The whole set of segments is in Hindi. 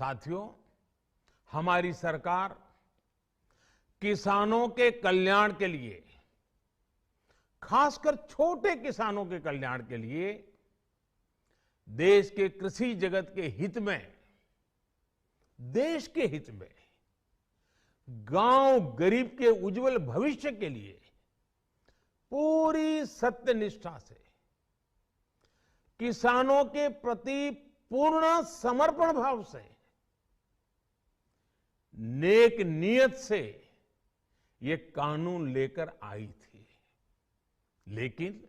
साथियों, हमारी सरकार किसानों के कल्याण के लिए, खासकर छोटे किसानों के कल्याण के लिए देश के कृषि जगत के हित में, देश के हित में, गांव गरीब के उज्जवल भविष्य के लिए पूरी सत्यनिष्ठा से, किसानों के प्रति पूर्ण समर्पण भाव से, नेक नियत से ये कानून लेकर आई थी। लेकिन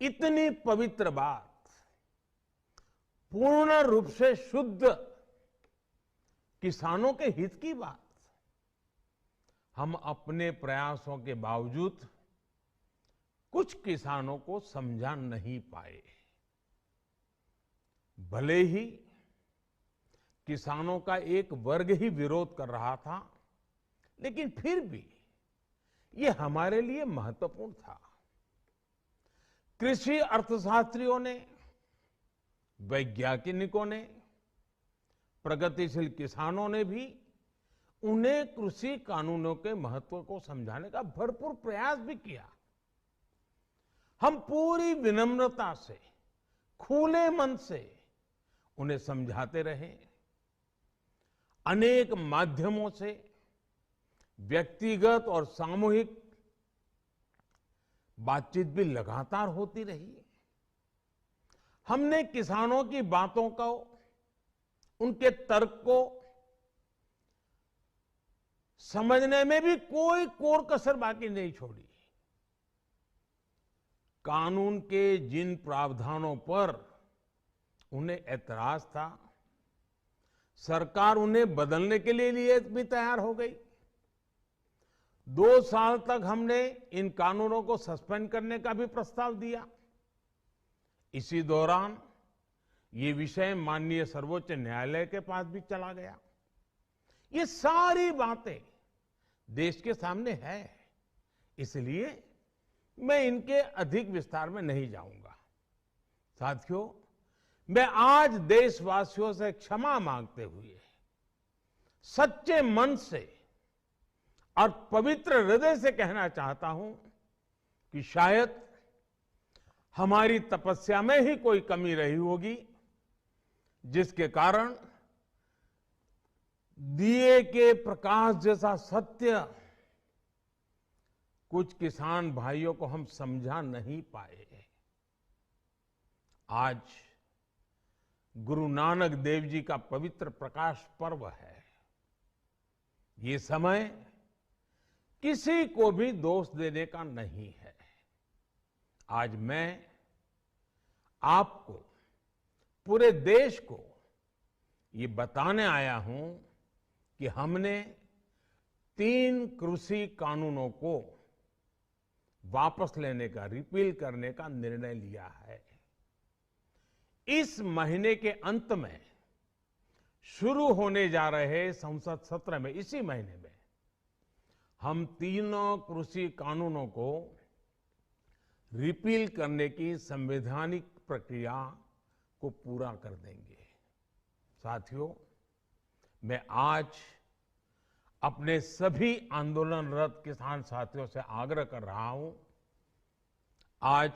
इतनी पवित्र बात, पूर्ण रूप से शुद्ध किसानों के हित की बात, हम अपने प्रयासों के बावजूद कुछ किसानों को समझा नहीं पाए। भले ही किसानों का एक वर्ग ही विरोध कर रहा था, लेकिन फिर भी ये हमारे लिए महत्वपूर्ण था। कृषि अर्थशास्त्रियों ने, वैज्ञानिकों ने, प्रगतिशील किसानों ने भी उन्हें कृषि कानूनों के महत्व को समझाने का भरपूर प्रयास भी किया। हम पूरी विनम्रता से, खुले मन से उन्हें समझाते रहे। अनेक माध्यमों से व्यक्तिगत और सामूहिक बातचीत भी लगातार होती रही। हमने किसानों की बातों को, उनके तर्क को समझने में भी कोई कोर कसर बाकी नहीं छोड़ी। कानून के जिन प्रावधानों पर उन्हें ऐतराज था, सरकार उन्हें बदलने के लिए भी तैयार हो गई। 2 साल तक हमने इन कानूनों को सस्पेंड करने का भी प्रस्ताव दिया। इसी दौरान ये विषय माननीय सर्वोच्च न्यायालय के पास भी चला गया। ये सारी बातें देश के सामने है, इसलिए मैं इनके अधिक विस्तार में नहीं जाऊंगा। साथियों, मैं आज देशवासियों से क्षमा मांगते हुए सच्चे मन से और पवित्र हृदय से कहना चाहता हूं कि शायद हमारी तपस्या में ही कोई कमी रही होगी, जिसके कारण दिए के प्रकाश जैसा सत्य कुछ किसान भाइयों को हम समझा नहीं पाए। आज गुरु नानक देव जी का पवित्र प्रकाश पर्व है। ये समय किसी को भी दोष देने का नहीं है। आज मैं आपको, पूरे देश को ये बताने आया हूं कि हमने 3 कृषि कानूनों को वापस लेने का, रिपील करने का निर्णय लिया है। इस महीने के अंत में शुरू होने जा रहे संसद सत्र में, इसी महीने में, हम 3 कृषि कानूनों को रिपील करने की संवैधानिक प्रक्रिया को पूरा कर देंगे। साथियों, मैं आज अपने सभी आंदोलनरत किसान साथियों से आग्रह कर रहा हूं, आज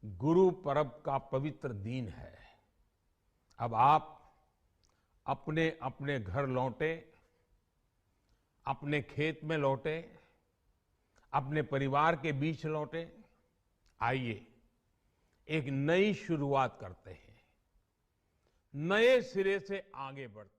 गुरु पर्व का पवित्र दिन है। अब आप अपने अपने घर लौटे, अपने खेत में लौटे, अपने परिवार के बीच लौटे। आइए एक नई शुरुआत करते हैं, नए सिरे से आगे बढ़ते हैं।